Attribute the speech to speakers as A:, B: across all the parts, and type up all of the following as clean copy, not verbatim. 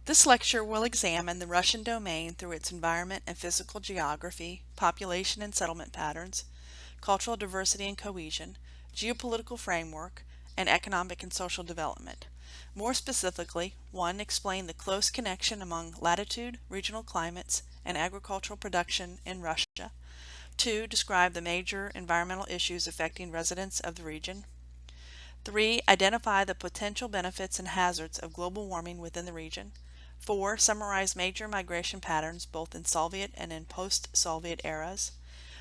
A: This lecture will examine the Russian domain through its environment and physical geography, population and settlement patterns, cultural diversity and cohesion, geopolitical framework, and economic and social development. More specifically, 1. Explain the close connection among latitude, regional climates, and agricultural production in Russia. 2. Describe the major environmental issues affecting residents of the region. 3. Identify the potential benefits and hazards of global warming within the region. 4. Summarize major migration patterns both in Soviet and in post-Soviet eras.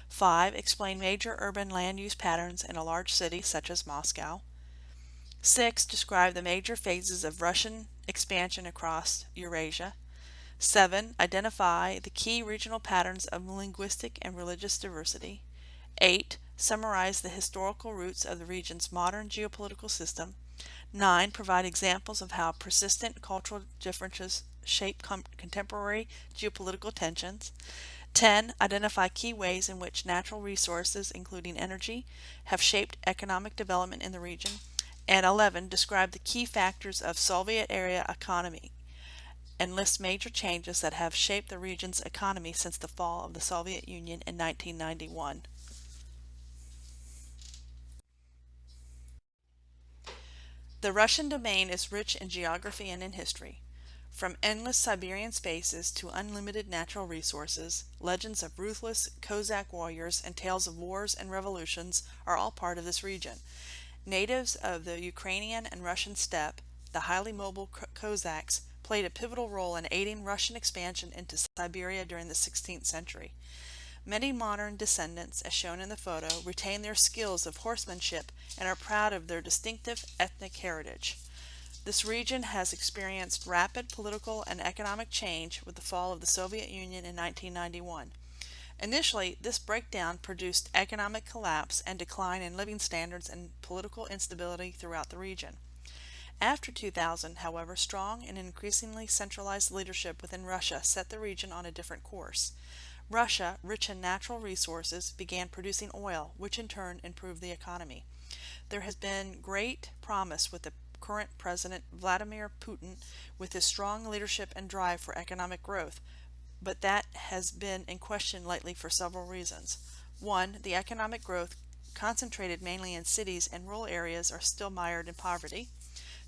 A: 5. Explain major urban land use patterns in a large city such as Moscow. 6. Describe the major phases of Russian expansion across Eurasia. 7. Identify the key regional patterns of linguistic and religious diversity. 8. Summarize the historical roots of the region's modern geopolitical system. 9. Provide examples of how persistent cultural differences shape contemporary geopolitical tensions. 10. Identify key ways in which natural resources, including energy, have shaped economic development in the region. And 11. Describe the key factors of Soviet-era economy and list major changes that have shaped the region's economy since the fall of the Soviet Union in 1991. The Russian domain is rich in geography and in history. From endless Siberian spaces to unlimited natural resources, legends of ruthless Cossack warriors and tales of wars and revolutions are all part of this region. Natives of the Ukrainian and Russian steppe, the highly mobile Cossacks, played a pivotal role in aiding Russian expansion into Siberia during the 16th century. Many modern descendants, as shown in the photo, retain their skills of horsemanship and are proud of their distinctive ethnic heritage. This region has experienced rapid political and economic change with the fall of the Soviet Union in 1991. Initially, this breakdown produced economic collapse and decline in living standards and political instability throughout the region. After 2000, however, strong and increasingly centralized leadership within Russia set the region on a different course. Russia, rich in natural resources, began producing oil, which in turn improved the economy. There has been great promise with the current President Vladimir Putin with his strong leadership and drive for economic growth, but that has been in question lately for several reasons. 1. The economic growth concentrated mainly in cities and rural areas are still mired in poverty.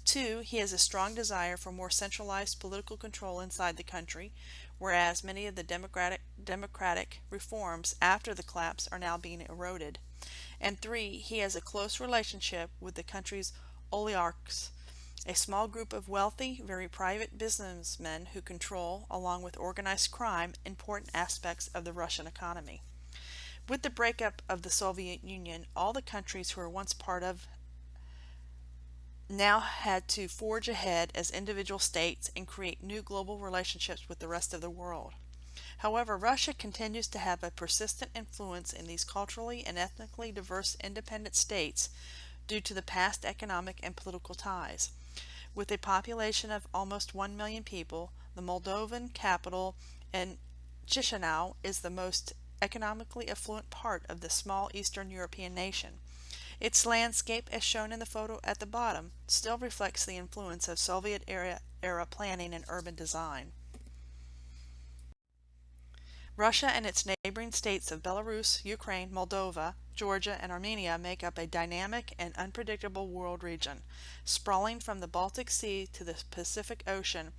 A: 2. He has a strong desire for more centralized political control inside the country, whereas many of the democratic reforms after the collapse are now being eroded. And 3. He has a close relationship with the country's oligarchs, a small group of wealthy, very private businessmen who control, along with organized crime, important aspects of the Russian economy. With the breakup of the Soviet Union, all the countries who were once part of now had to forge ahead as individual states and create new global relationships with the rest of the world. However, Russia continues to have a persistent influence in these culturally and ethnically diverse independent states due to the past economic and political ties. With a population of almost 1 million people, the Moldovan capital and Chisinau is the most economically affluent part of the small Eastern European nation. Its landscape, as shown in the photo at the bottom, still reflects the influence of Soviet-era planning and urban design. Russia and its neighboring states of Belarus, Ukraine, Moldova, Georgia, and Armenia make up a dynamic and unpredictable world region. Sprawling from the Baltic Sea to the Pacific Ocean,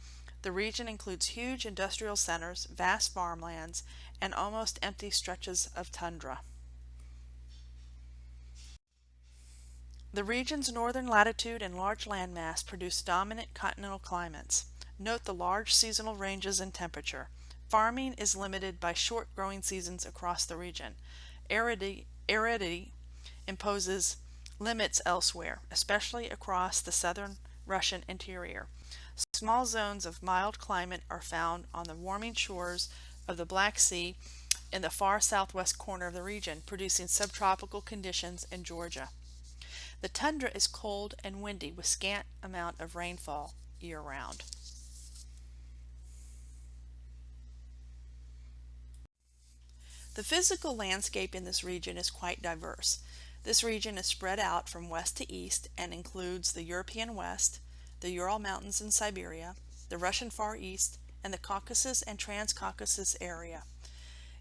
A: the region includes huge industrial centers, vast farmlands, and almost empty stretches of tundra. The region's northern latitude and large landmass produce dominant continental climates. Note the large seasonal ranges in temperature. Farming is limited by short growing seasons across the region. Aridity imposes limits elsewhere, especially across the southern Russian interior. Small zones of mild climate are found on the warming shores of the Black Sea in the far southwest corner of the region, producing subtropical conditions in Georgia. The tundra is cold and windy with scant amount of rainfall year-round. The physical landscape in this region is quite diverse. This region is spread out from west to east and includes the European West, the Ural Mountains in Siberia, the Russian Far East, and the Caucasus and Transcaucasus area.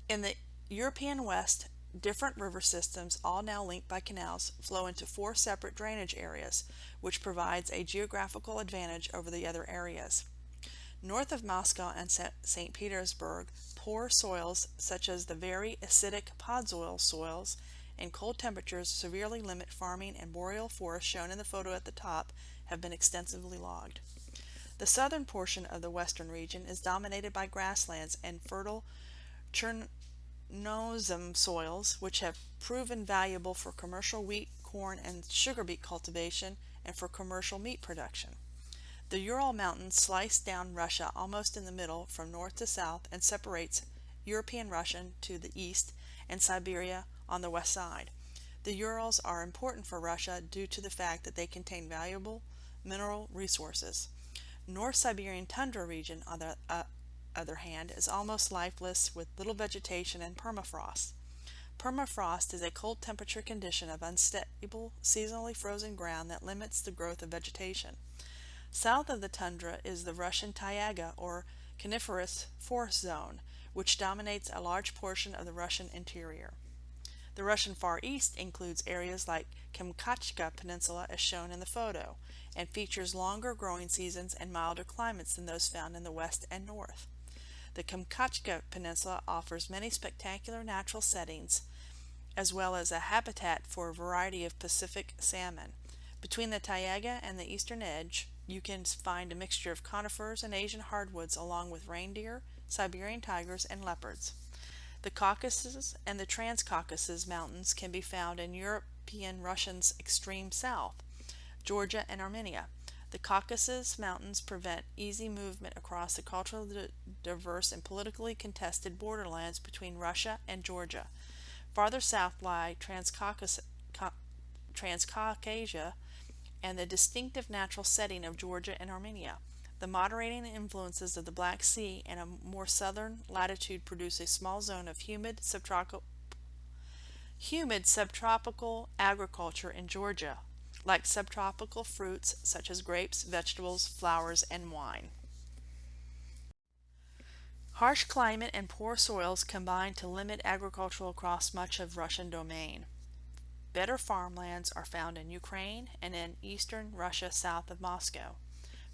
A: In the European West, different river systems, all now linked by canals, flow into four separate drainage areas, which provides a geographical advantage over the other areas. North of Moscow and St. Petersburg, poor soils such as the very acidic Podzol soils and cold temperatures severely limit farming, and boreal forests shown in the photo at the top have been extensively logged. The southern portion of the western region is dominated by grasslands and fertile Chernozem soils, which have proven valuable for commercial wheat, corn, and sugar beet cultivation and for commercial meat production. The Ural Mountains slice down Russia almost in the middle from north to south and separates European Russia to the east and Siberia on the west side. The Urals are important for Russia due to the fact that they contain valuable mineral resources. North Siberian tundra region, on the other hand, is almost lifeless with little vegetation and permafrost. Permafrost is a cold temperature condition of unstable, seasonally frozen ground that limits the growth of vegetation. South of the tundra is the Russian taiga, or coniferous forest zone, which dominates a large portion of the Russian interior. The Russian Far East includes areas like Kamchatka Peninsula as shown in the photo, and features longer growing seasons and milder climates than those found in the west and north. The Kamchatka Peninsula offers many spectacular natural settings, as well as a habitat for a variety of Pacific salmon. Between the taiga and the eastern edge, you can find a mixture of conifers and Asian hardwoods along with reindeer, Siberian tigers, and leopards. The Caucasus and the Transcaucasus Mountains can be found in European Russia's extreme south, Georgia and Armenia. The Caucasus Mountains prevent easy movement across the culturally diverse and politically contested borderlands between Russia and Georgia. Farther south lie Transcaucasia and the distinctive natural setting of Georgia and Armenia. The moderating influences of the Black Sea and a more southern latitude produce a small zone of humid subtropical agriculture in Georgia, like subtropical fruits such as grapes, vegetables, flowers, and wine. Harsh climate and poor soils combine to limit agriculture across much of Russian domain. Better farmlands are found in Ukraine and in eastern Russia south of Moscow.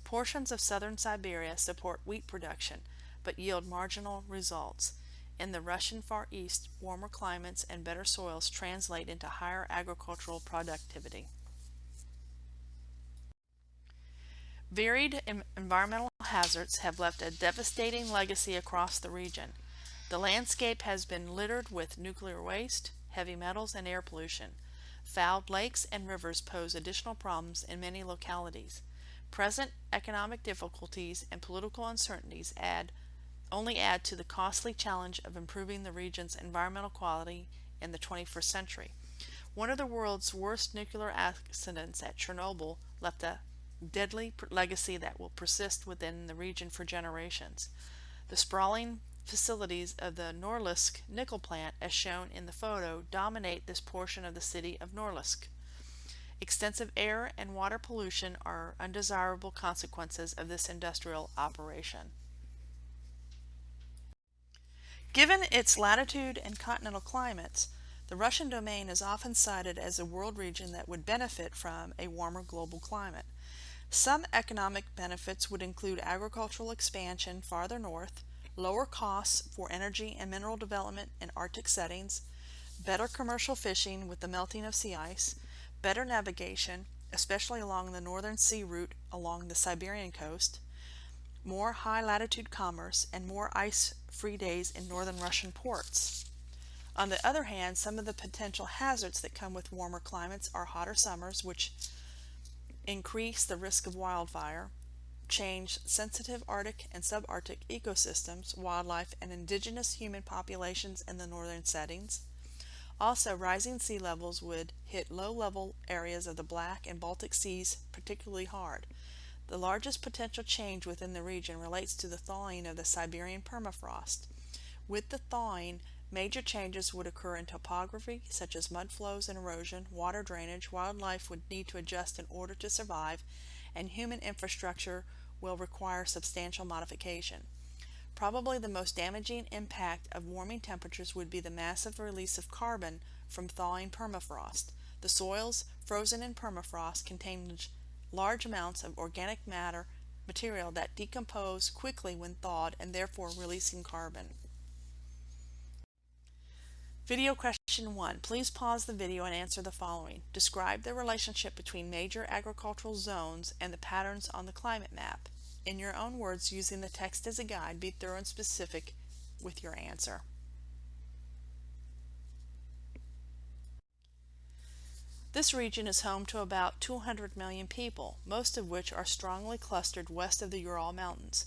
A: Portions of southern Siberia support wheat production, but yield marginal results. In the Russian Far East, warmer climates and better soils translate into higher agricultural productivity. Varied environmental hazards have left a devastating legacy across the region. The landscape has been littered with nuclear waste, heavy metals, and air pollution. Fouled lakes and rivers pose additional problems in many localities. Present economic difficulties and political uncertainties only add to the costly challenge of improving the region's environmental quality in the 21st century. One of the world's worst nuclear accidents at Chernobyl left a deadly legacy that will persist within the region for generations. The sprawling facilities of the Norilsk nickel plant, as shown in the photo, dominate this portion of the city of Norilsk. Extensive air and water pollution are undesirable consequences of this industrial operation. Given its latitude and continental climates, the Russian domain is often cited as a world region that would benefit from a warmer global climate. Some economic benefits would include agricultural expansion farther north, lower costs for energy and mineral development in Arctic settings, better commercial fishing with the melting of sea ice, better navigation, especially along the northern sea route along the Siberian coast, more high-latitude commerce, and more ice-free days in northern Russian ports. On the other hand, some of the potential hazards that come with warmer climates are hotter summers, which increase the risk of wildfire, change sensitive Arctic and subarctic ecosystems, wildlife, and indigenous human populations in the northern settings. Also, rising sea levels would hit low-level areas of the Black and Baltic Seas particularly hard. The largest potential change within the region relates to the thawing of the Siberian permafrost. With the thawing, major changes would occur in topography, such as mud flows and erosion, water drainage. Wildlife would need to adjust in order to survive, and human infrastructure will require substantial modification. Probably the most damaging impact of warming temperatures would be the massive release of carbon from thawing permafrost. The soils frozen in permafrost contain large amounts of organic material that decompose quickly when thawed and therefore releasing carbon. Video question 1. Please pause the video and answer the following. Describe the relationship between major agricultural zones and the patterns on the climate map. In your own words, using the text as a guide, be thorough and specific with your answer. This region is home to about 200 million people, most of which are strongly clustered west of the Ural Mountains.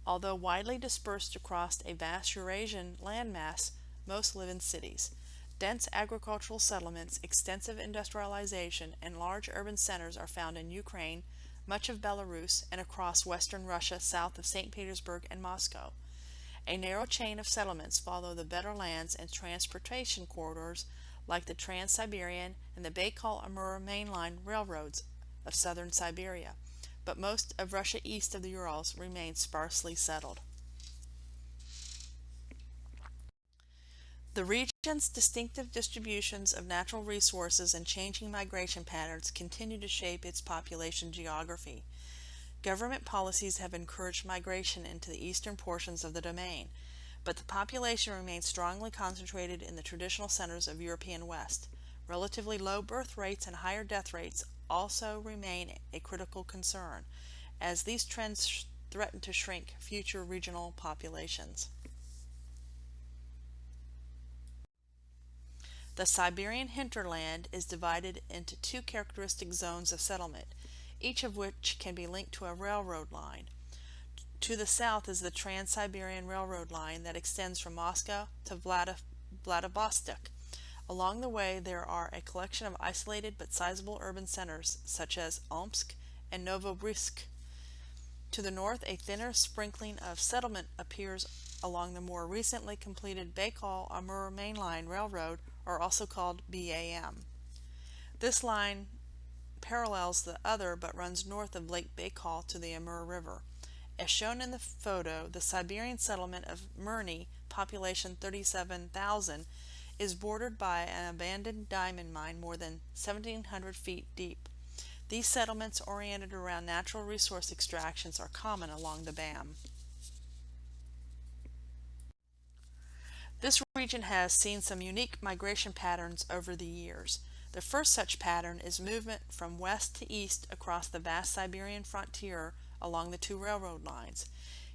A: Although widely dispersed across a vast Eurasian landmass, most live in cities. Dense agricultural settlements, extensive industrialization, and large urban centers are found in Ukraine, much of Belarus, and across western Russia south of St. Petersburg and Moscow. A narrow chain of settlements follow the better lands and transportation corridors like the Trans-Siberian and the Baikal-Amur mainline railroads of southern Siberia, but most of Russia east of the Urals remains sparsely settled. The region's distinctive distributions of natural resources and changing migration patterns continue to shape its population geography. Government policies have encouraged migration into the eastern portions of the domain, but the population remains strongly concentrated in the traditional centers of European West. Relatively low birth rates and higher death rates also remain a critical concern, as these trends threaten to shrink future regional populations. The Siberian hinterland is divided into two characteristic zones of settlement, each of which can be linked to a railroad line. To the south is the Trans-Siberian Railroad line that extends from Moscow to Vladivostok. Along the way there are a collection of isolated but sizable urban centers such as Omsk and Novorossiysk. To the north, a thinner sprinkling of settlement appears along the more recently completed Baikal-Amur mainline railroad, or also called BAM. This line parallels the other but runs north of Lake Baikal to the Amur River. As shown in the photo, the Siberian settlement of Murny, population 37,000, is bordered by an abandoned diamond mine more than 1,700 feet deep. These settlements oriented around natural resource extractions are common along the BAM. This region has seen some unique migration patterns over the years. The first such pattern is movement from west to east across the vast Siberian frontier along the two railroad lines.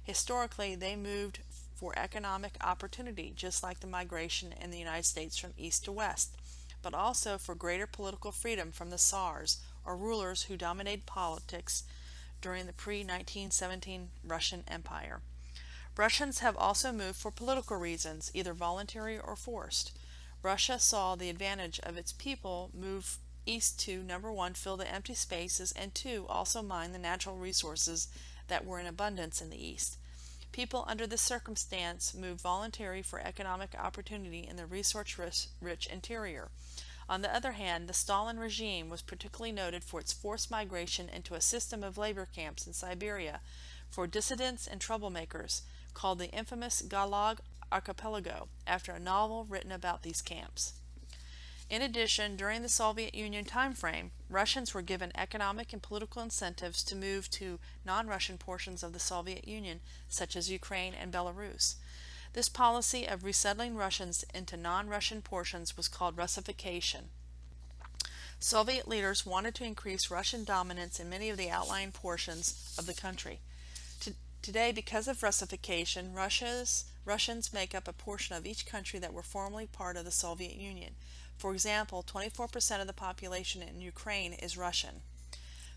A: Historically, they moved for economic opportunity, just like the migration in the United States from east to west, but also for greater political freedom from the Tsars, or rulers who dominated politics during the pre-1917 Russian Empire. Russians have also moved for political reasons, either voluntary or forced. Russia saw the advantage of its people move east to, number one, fill the empty spaces, and two, also mine the natural resources that were in abundance in the east. People under this circumstance moved voluntarily for economic opportunity in the resource-rich interior. On the other hand, the Stalin regime was particularly noted for its forced migration into a system of labor camps in Siberia for dissidents and troublemakers, called the infamous Gulag Archipelago, after a novel written about these camps. In addition, during the Soviet Union time frame, Russians were given economic and political incentives to move to non-Russian portions of the Soviet Union, such as Ukraine and Belarus. This policy of resettling Russians into non-Russian portions was called Russification. Soviet leaders wanted to increase Russian dominance in many of the outlying portions of the country. Today, because of Russification, Russians make up a portion of each country that were formerly part of the Soviet Union. For example, 24% of the population in Ukraine is Russian.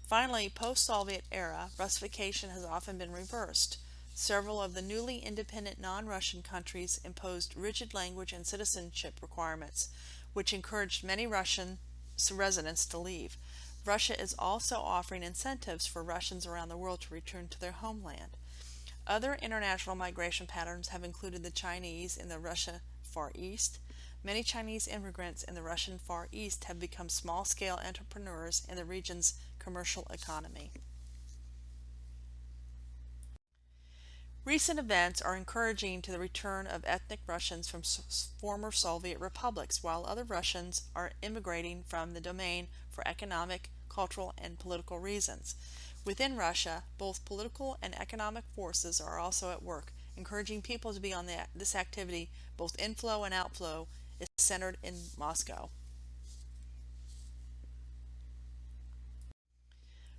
A: Finally, post-Soviet era, Russification has often been reversed. Several of the newly independent non-Russian countries imposed rigid language and citizenship requirements, which encouraged many Russian residents to leave. Russia is also offering incentives for Russians around the world to return to their homeland. Other international migration patterns have included the Chinese in the Russia Far East. Many Chinese immigrants in the Russian Far East have become small-scale entrepreneurs in the region's commercial economy. Recent events are encouraging to the return of ethnic Russians from former Soviet republics, while other Russians are immigrating from the domain for economic, cultural, and political reasons. Within Russia, both political and economic forces are also at work, encouraging people to be on this activity. Both inflow and outflow is centered in Moscow.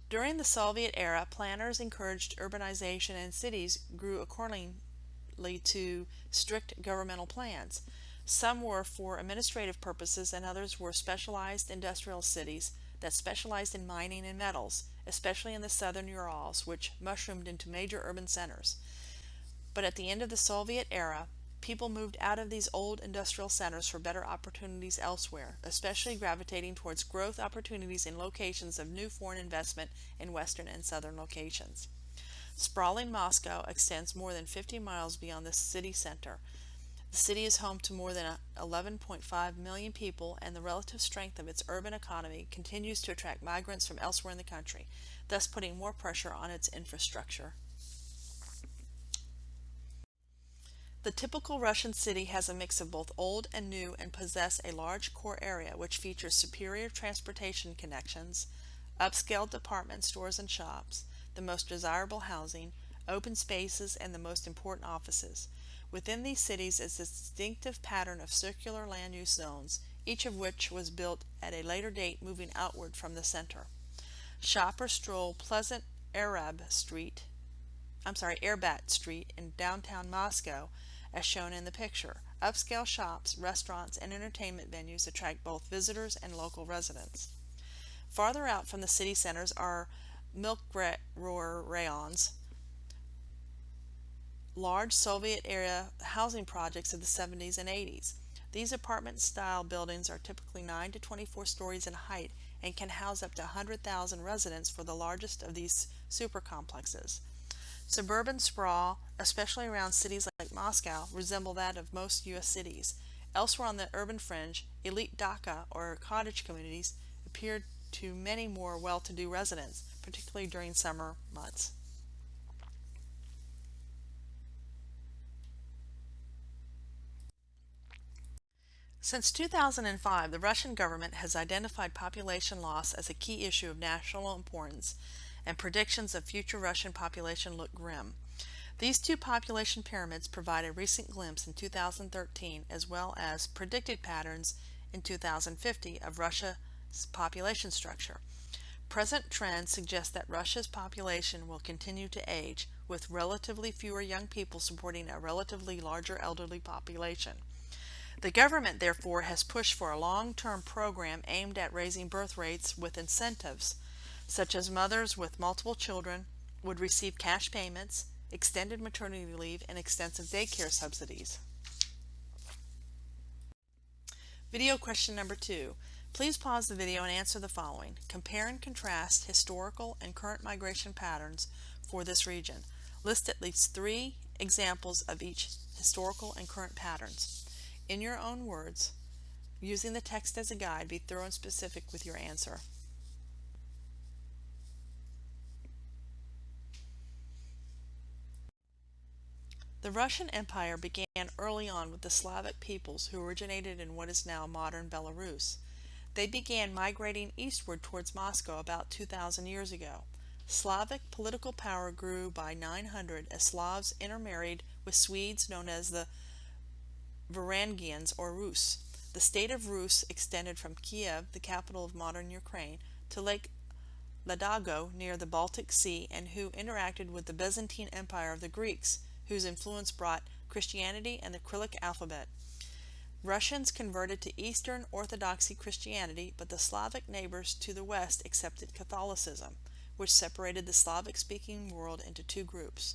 A: During the Soviet era, planners encouraged urbanization and cities grew accordingly to strict governmental plans. Some were for administrative purposes and others were specialized industrial cities that specialized in mining and metals, especially in the southern Urals, which mushroomed into major urban centers. But at the end of the Soviet era, people moved out of these old industrial centers for better opportunities elsewhere, especially gravitating towards growth opportunities in locations of new foreign investment in western and southern locations. Sprawling Moscow extends more than 50 miles beyond the city center. The city is home to more than 11.5 million people, and the relative strength of its urban economy continues to attract migrants from elsewhere in the country, thus putting more pressure on its infrastructure. The typical Russian city has a mix of both old and new and possess a large core area which features superior transportation connections, upscale department stores and shops, the most desirable housing, open spaces, and the most important offices. Within these cities is a distinctive pattern of circular land use zones, each of which was built at a later date moving outward from the center. Shop or stroll pleasant Arbat Street in downtown Moscow, as shown in the picture. Upscale shops, restaurants, and entertainment venues attract both visitors and local residents. Farther out from the city centers are milk rayons, large Soviet-era housing projects of the 70s and 80s. These apartment-style buildings are typically 9 to 24 stories in height and can house up to 100,000 residents for the largest of these supercomplexes. Suburban sprawl, especially around cities like Moscow, resemble that of most U.S. cities. Elsewhere on the urban fringe, elite dacha or cottage communities appear to many more well-to-do residents, particularly during summer months. Since 2005, the Russian government has identified population loss as a key issue of national importance, and predictions of future Russian population look grim. These two population pyramids provide a recent glimpse in 2013 as well as predicted patterns in 2050 of Russia's population structure. Present trends suggest that Russia's population will continue to age, with relatively fewer young people supporting a relatively larger elderly population. The government, therefore, has pushed for a long-term program aimed at raising birth rates with incentives, such as mothers with multiple children would receive cash payments, extended maternity leave, and extensive daycare subsidies. Video question number 2. Please pause the video and answer the following. Compare and contrast historical and current migration patterns for this region. List at least 3 examples of each historical and current patterns. In your own words, using the text as a guide, be thorough and specific with your answer. The Russian Empire began early on with the Slavic peoples who originated in what is now modern Belarus. They began migrating eastward towards Moscow about 2,000 years ago. Slavic political power grew by 900 as Slavs intermarried with Swedes known as the Varangians or Rus. The state of Rus extended from Kiev, the capital of modern Ukraine, to Lake Ladoga near the Baltic Sea, and who interacted with the Byzantine Empire of the Greeks, whose influence brought Christianity and the Cyrillic alphabet. Russians converted to Eastern Orthodoxy Christianity, but the Slavic neighbors to the west accepted Catholicism, which separated the Slavic-speaking world into two groups.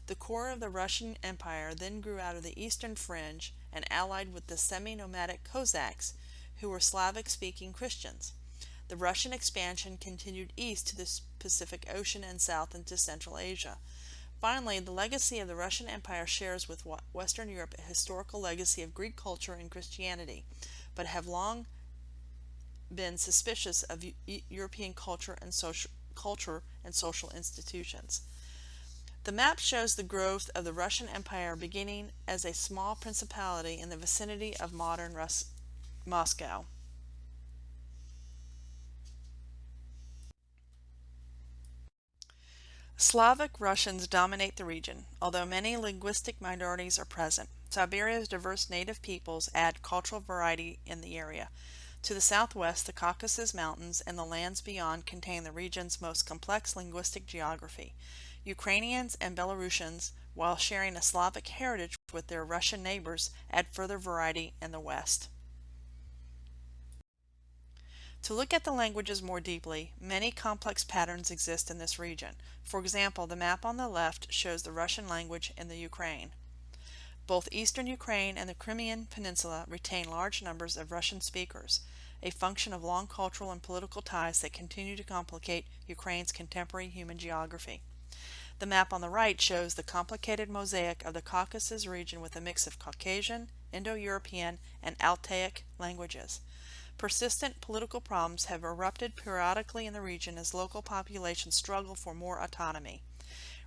A: The core of the Russian Empire then grew out of the eastern fringe and allied with the semi-nomadic Cossacks, who were Slavic-speaking Christians. The Russian expansion continued east to the Pacific Ocean and south into Central Asia. Finally, the legacy of the Russian Empire shares with Western Europe a historical legacy of Greek culture and Christianity, but have long been suspicious of European culture and social institutions. The map shows the growth of the Russian Empire beginning as a small principality in the vicinity of modern Moscow. Slavic Russians dominate the region, although many linguistic minorities are present. Siberia's diverse native peoples add cultural variety in the area. To the southwest, the Caucasus Mountains and the lands beyond contain the region's most complex linguistic geography. Ukrainians and Belarusians, while sharing a Slavic heritage with their Russian neighbors, add further variety in the west. To look at the languages more deeply, many complex patterns exist in this region. For example, the map on the left shows the Russian language in the Ukraine. Both eastern Ukraine and the Crimean Peninsula retain large numbers of Russian speakers, a function of long cultural and political ties that continue to complicate Ukraine's contemporary human geography. The map on the right shows the complicated mosaic of the Caucasus region with a mix of Caucasian, Indo-European, and Altaic languages. Persistent political problems have erupted periodically in the region as local populations struggle for more autonomy.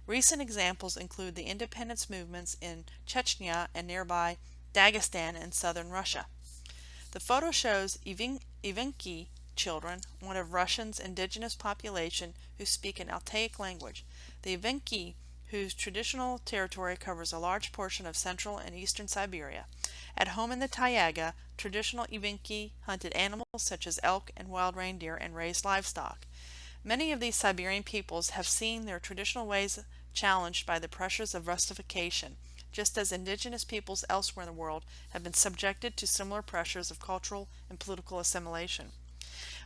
A: Recent examples include the independence movements in Chechnya and nearby Dagestan in southern Russia. The photo shows Evenki children, one of Russia's indigenous population who speak an Altaic language. The Evenki, whose traditional territory covers a large portion of central and eastern Siberia. At home in the taiga, traditional Evenki hunted animals such as elk and wild reindeer and raised livestock. Many of these Siberian peoples have seen their traditional ways challenged by the pressures of rustification, just as indigenous peoples elsewhere in the world have been subjected to similar pressures of cultural and political assimilation.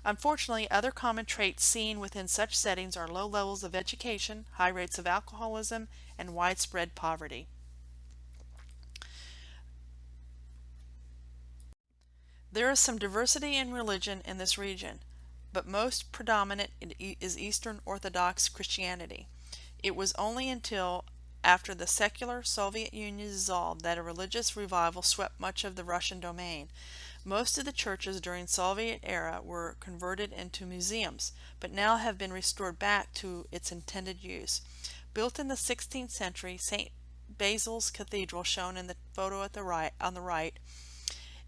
A: Unfortunately, other common traits seen within such settings are low levels of education, high rates of alcoholism, and widespread poverty. There is some diversity in religion in this region, but most predominant is Eastern Orthodox Christianity. It was only until after the secular Soviet Union dissolved that a religious revival swept much of the Russian domain. Most of the churches during Soviet era were converted into museums, but now have been restored back to its intended use. Built in the 16th century, St. Basil's Cathedral, shown in the photo at the right, on the right,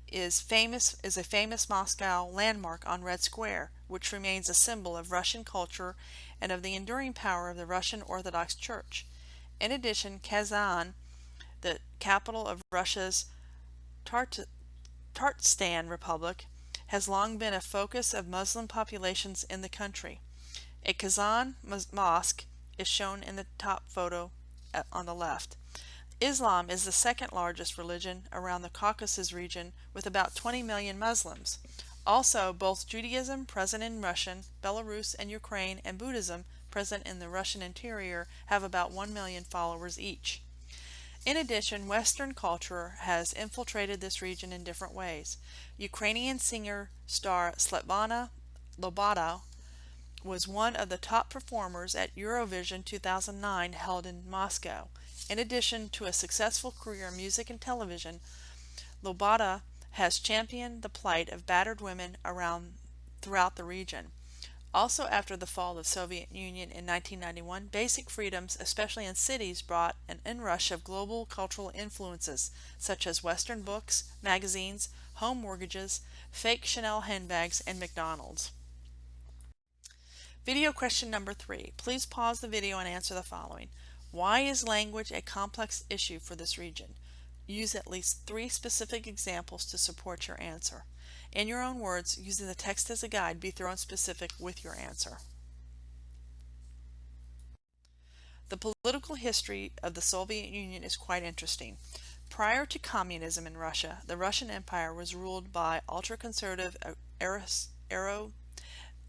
A: is a famous Moscow landmark on Red Square, which remains a symbol of Russian culture and of the enduring power of the Russian Orthodox Church. In addition, Kazan, the capital of Russia's Tartstan Republic, has long been a focus of Muslim populations in the country. A Kazan mosque is shown in the top photo on the left. Islam is the second largest religion around the Caucasus region with about 20 million Muslims. Also, both Judaism, present in Russian, Belarus, and Ukraine, and Buddhism, present in the Russian interior, have about 1 million followers each. In addition, Western culture has infiltrated this region in different ways. Ukrainian singer-star Svetlana Lobata was one of the top performers at Eurovision 2009 held in Moscow. In addition to a successful career in music and television, Lobata has championed the plight of battered women throughout the region. Also, after the fall of the Soviet Union in 1991, basic freedoms, especially in cities, brought an inrush of global cultural influences, such as Western books, magazines, home mortgages, fake Chanel handbags, and McDonald's. Video question number 3. Please pause the video and answer the following. Why is language a complex issue for this region? Use at least 3 specific examples to support your answer. In your own words, using the text as a guide, be thorough and specific with your answer. The political history of the Soviet Union is quite interesting. Prior to communism in Russia, the Russian Empire was ruled by ultra-conservative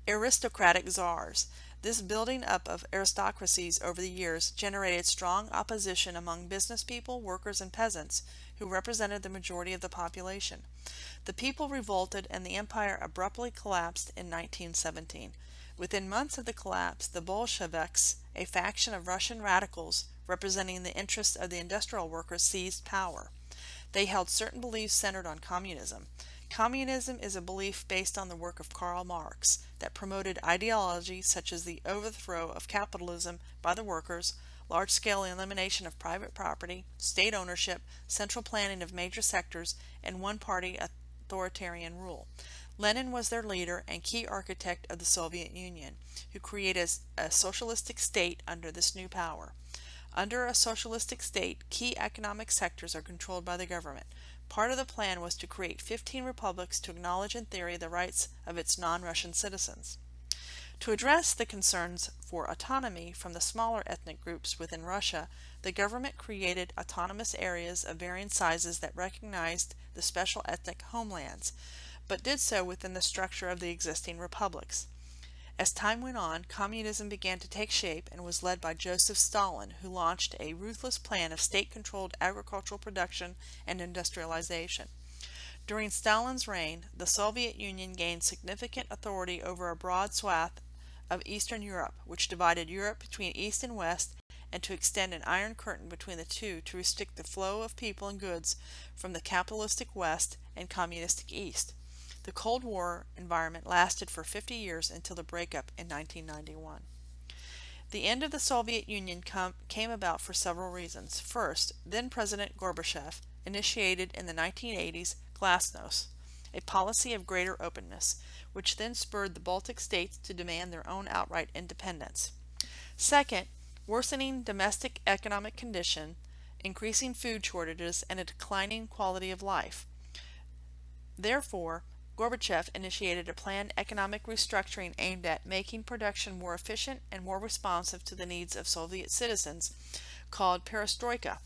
A: aristocratic czars. This building up of aristocracies over the years generated strong opposition among business people, workers, and peasants, who represented the majority of the population. The people revolted and the empire abruptly collapsed in 1917. Within months of the collapse, the Bolsheviks, a faction of Russian radicals representing the interests of the industrial workers, seized power. They held certain beliefs centered on communism. Communism is a belief based on the work of Karl Marx that promoted ideology such as the overthrow of capitalism by the workers, large scale elimination of private property, state ownership, central planning of major sectors, and one party authoritarian rule. Lenin was their leader and key architect of the Soviet Union, who created a socialistic state under this new power. Under a socialistic state, key economic sectors are controlled by the government. Part of the plan was to create 15 republics to acknowledge in theory the rights of its non-Russian citizens. To address the concerns for autonomy from the smaller ethnic groups within Russia, the government created autonomous areas of varying sizes that recognized the special ethnic homelands, but did so within the structure of the existing republics. As time went on, communism began to take shape and was led by Joseph Stalin, who launched a ruthless plan of state-controlled agricultural production and industrialization. During Stalin's reign, the Soviet Union gained significant authority over a broad swath of Eastern Europe, which divided Europe between East and West, and to extend an iron curtain between the two to restrict the flow of people and goods from the capitalistic West and communistic East. The Cold War environment lasted for 50 years until the breakup in 1991. The end of the Soviet Union came about for several reasons. First, then President Gorbachev initiated in the 1980s Glasnost, a policy of greater openness, which then spurred the Baltic states to demand their own outright independence. Second, worsening domestic economic condition, increasing food shortages, and a declining quality of life. Therefore, Gorbachev initiated a planned economic restructuring aimed at making production more efficient and more responsive to the needs of Soviet citizens, called perestroika.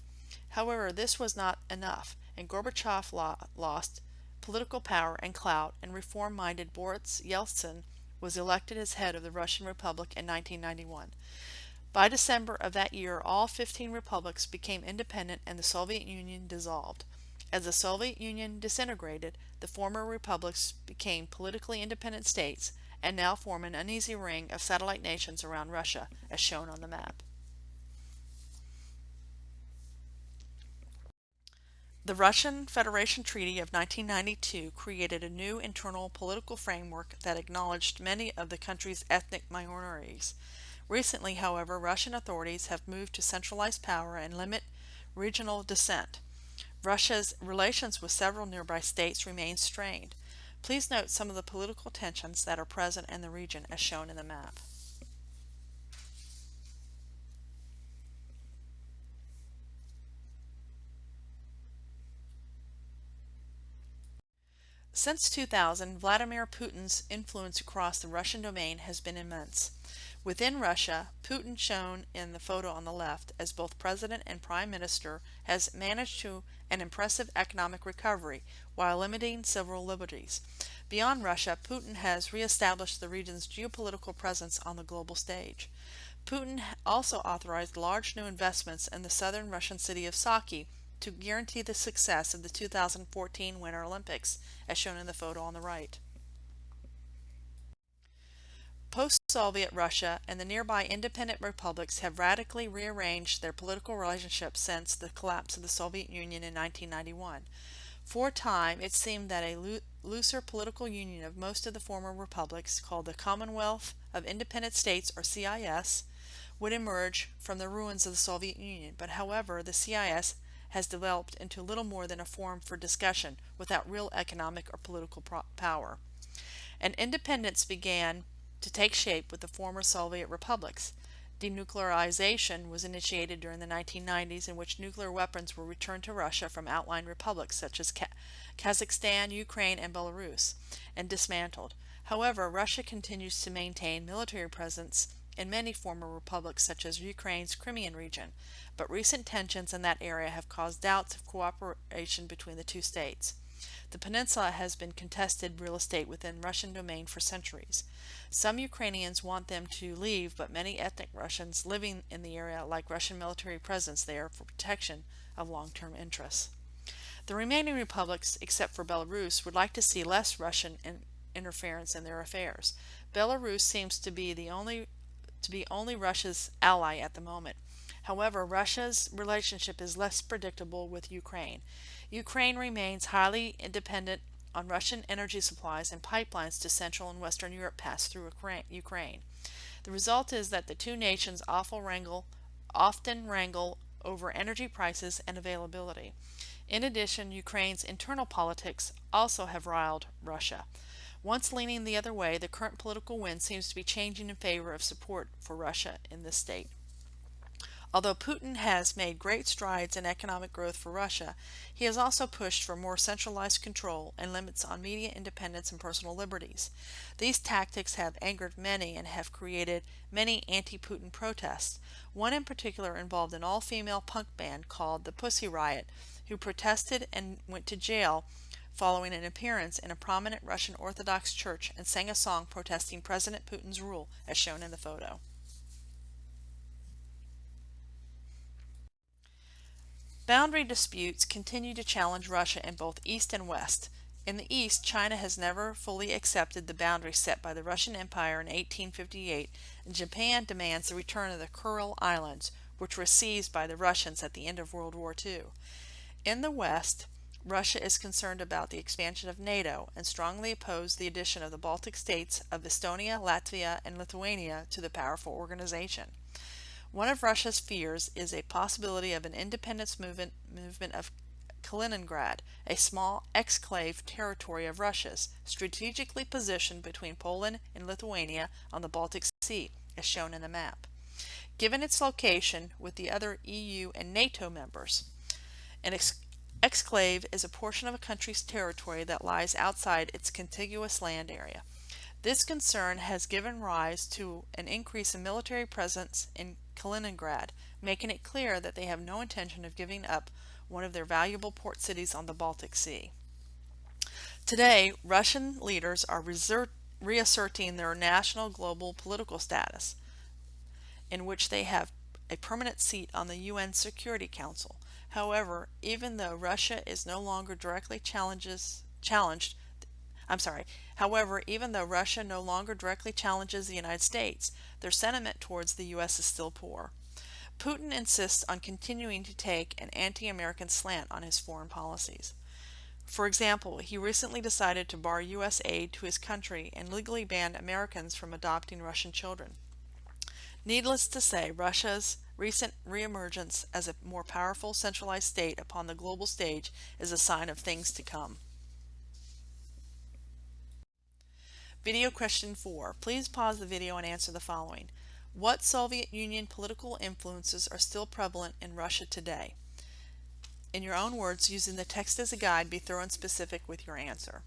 A: However, this was not enough, and Gorbachev lost political power and clout, and reform-minded Boris Yeltsin was elected as head of the Russian Republic in 1991. By December of that year, all 15 republics became independent and the Soviet Union dissolved. As the Soviet Union disintegrated, the former republics became politically independent states and now form an uneasy ring of satellite nations around Russia, as shown on the map. The Russian Federation Treaty of 1992 created a new internal political framework that acknowledged many of the country's ethnic minorities. Recently, however, Russian authorities have moved to centralize power and limit regional dissent. Russia's relations with several nearby states remain strained. Please note some of the political tensions that are present in the region as shown in the map. Since 2000, Vladimir Putin's influence across the Russian domain has been immense. Within Russia, Putin, shown in the photo on the left, as both president and prime minister, has managed to an impressive economic recovery while limiting civil liberties. Beyond Russia, Putin has reestablished the region's geopolitical presence on the global stage. Putin also authorized large new investments in the southern Russian city of Sochi to guarantee the success of the 2014 Winter Olympics, as shown in the photo on the right. Post-Soviet Russia and the nearby independent republics have radically rearranged their political relationships since the collapse of the Soviet Union in 1991. For a time, it seemed that a looser political union of most of the former republics, called the Commonwealth of Independent States, or CIS, would emerge from the ruins of the Soviet Union. But however, the CIS has developed into little more than a forum for discussion without real economic or political power. And independence began to take shape with the former Soviet republics. Denuclearization was initiated during the 1990s, in which nuclear weapons were returned to Russia from outlying republics such as Kazakhstan, Ukraine, and Belarus, and dismantled. However, Russia continues to maintain military presence in many former republics such as Ukraine's Crimean region, but recent tensions in that area have caused doubts of cooperation between the two states. The peninsula has been contested real estate within Russian domain for centuries. Some Ukrainians want them to leave, but many ethnic Russians living in the area like Russian military presence there for protection of long-term interests. The remaining republics, except for Belarus, would like to see less Russian interference in their affairs. Belarus seems to be only Russia's ally at the moment. However, Russia's relationship is less predictable with Ukraine. Ukraine remains highly dependent on Russian energy supplies, and pipelines to Central and Western Europe pass through Ukraine. The result is that the two nations often wrangle often wrangle over energy prices and availability. In addition, Ukraine's internal politics also have riled Russia. Once leaning the other way, the current political wind seems to be changing in favor of support for Russia in this state. Although Putin has made great strides in economic growth for Russia, he has also pushed for more centralized control and limits on media independence and personal liberties. These tactics have angered many and have created many anti-Putin protests. One in particular involved an all-female punk band called the Pussy Riot, who protested and went to jail following an appearance in a prominent Russian Orthodox church and sang a song protesting President Putin's rule, as shown in the photo. Boundary disputes continue to challenge Russia in both East and West. In the East, China has never fully accepted the boundary set by the Russian Empire in 1858, and Japan demands the return of the Kuril Islands, which were seized by the Russians at the end of World War II. In the West, Russia is concerned about the expansion of NATO and strongly opposed the addition of the Baltic states of Estonia, Latvia, and Lithuania to the powerful organization. One of Russia's fears is a possibility of an independence movement of Kaliningrad, a small exclave territory of Russia's, strategically positioned between Poland and Lithuania on the Baltic Sea, as shown in the map. Given its location with the other EU and NATO members, an exclave is a portion of a country's territory that lies outside its contiguous land area. This concern has given rise to an increase in military presence in Kaliningrad, making it clear that they have no intention of giving up one of their valuable port cities on the Baltic Sea. Today, Russian leaders are reasserting their national global political status, in which they have a permanent seat on the UN Security Council. However, even though Russia is no longer directly challenged, However, even though Russia no longer directly challenges the United States, their sentiment towards the U.S. is still poor. Putin insists on continuing to take an anti-American slant on his foreign policies. For example, he recently decided to bar U.S. aid to his country and legally banned Americans from adopting Russian children. Needless to say, Russia's recent reemergence as a more powerful centralized state upon the global stage is a sign of things to come. Video question 4. Please pause the video and answer the following. What Soviet Union political influences are still prevalent in Russia today? In your own words, using the text as a guide, be thorough and specific with your answer.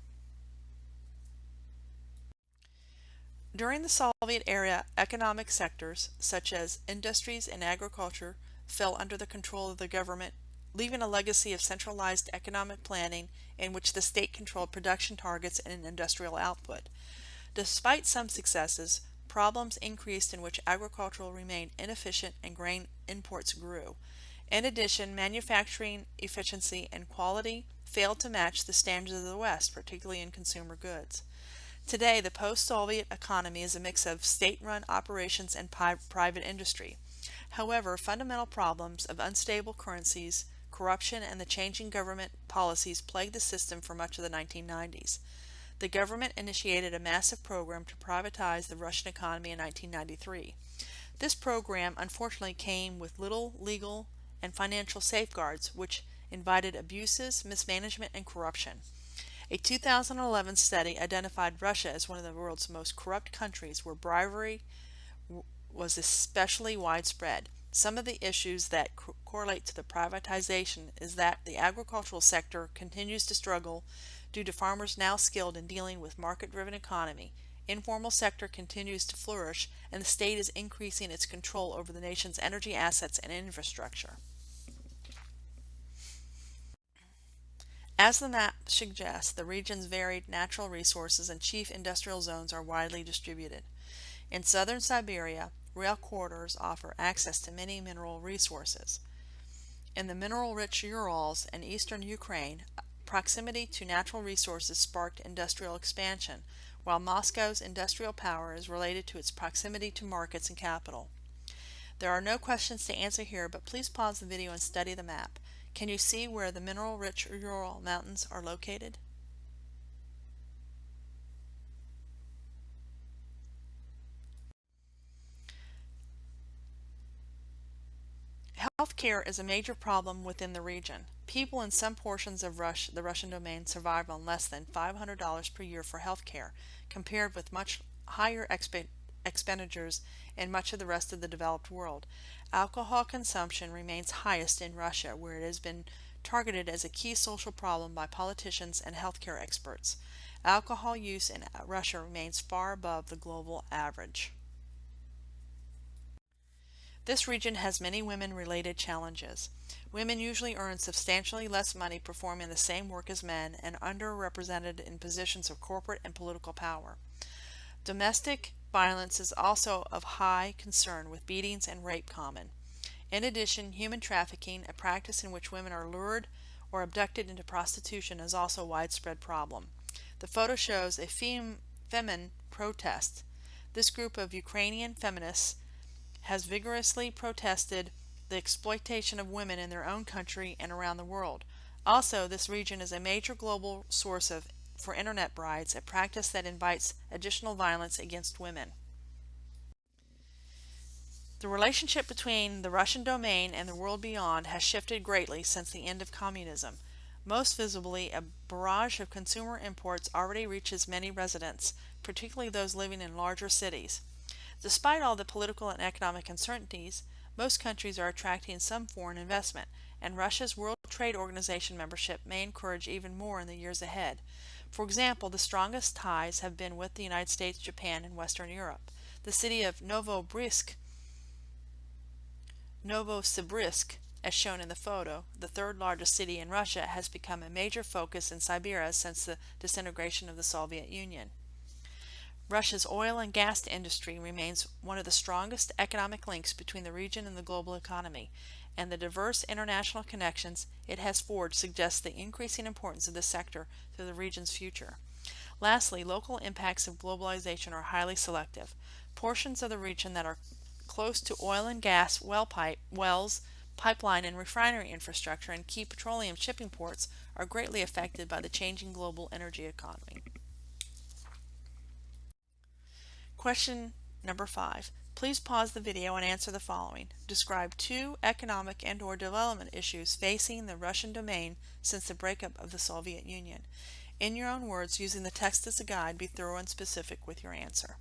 A: During the Soviet era, economic sectors, such as industries and agriculture, fell under the control of the government, leaving a legacy of centralized economic planning in which the state controlled production targets and industrial output. Despite some successes, problems increased in which agriculture remained inefficient and grain imports grew. In addition, manufacturing efficiency and quality failed to match the standards of the West, particularly in consumer goods. Today, the post-Soviet economy is a mix of state-run operations and private industry. However, fundamental problems of unstable currencies, corruption, and the changing government policies plagued the system for much of the 1990s. The government initiated a massive program to privatize the Russian economy in 1993. This program unfortunately came with little legal and financial safeguards, which invited abuses, mismanagement, and corruption. A 2011 study identified Russia as one of the world's most corrupt countries where bribery was especially widespread. Some of the issues that correlate to the privatization is that the agricultural sector continues to struggle due to farmers now skilled in dealing with market-driven economy. Informal sector continues to flourish, and the state is increasing its control over the nation's energy assets and infrastructure. As the map suggests, the region's varied natural resources and chief industrial zones are widely distributed. In southern Siberia, rail corridors offer access to many mineral resources. In the mineral-rich Urals and eastern Ukraine, proximity to natural resources sparked industrial expansion, while Moscow's industrial power is related to its proximity to markets and capital. There are no questions to answer here, but please pause the video and study the map. Can you see where the mineral-rich Ural Mountains are located? Healthcare is a major problem within the region. People in some portions of the Russian domain survive on less than $500 per year for healthcare, compared with much higher expenditures in much of the rest of the developed world. Alcohol consumption remains highest in Russia, where it has been targeted as a key social problem by politicians and healthcare experts. Alcohol use in Russia remains far above the global average. This region has many women-related challenges. Women usually earn substantially less money performing the same work as men and underrepresented in positions of corporate and political power. Domestic violence is also of high concern, with beatings and rape common. In addition, human trafficking, a practice in which women are lured or abducted into prostitution, is also a widespread problem. The photo shows a feminine protest. This group of Ukrainian feminists has vigorously protested the exploitation of women in their own country and around the world. Also, this region is a major global source for internet brides, a practice that invites additional violence against women. The relationship between the Russian domain and the world beyond has shifted greatly since the end of communism. Most visibly, a barrage of consumer imports already reaches many residents, particularly those living in larger cities. Despite all the political and economic uncertainties, most countries are attracting some foreign investment, and Russia's World Trade Organization membership may encourage even more in the years ahead. For example, the strongest ties have been with the United States, Japan, and Western Europe. The city of Novosibirsk, as shown in the photo, the third largest city in Russia, has become a major focus in Siberia since the disintegration of the Soviet Union. Russia's oil and gas industry remains one of the strongest economic links between the region and the global economy, and the diverse international connections it has forged suggest the increasing importance of this sector to the region's future. Lastly, local impacts of globalization are highly selective. Portions of the region that are close to oil and gas wells, pipeline and refinery infrastructure, and key petroleum shipping ports are greatly affected by the changing global energy economy. Question number 5. Please pause the video and answer the following. Describe 2 economic and/or development issues facing the Russian domain since the breakup of the Soviet Union. In your own words, using the text as a guide, be thorough and specific with your answer.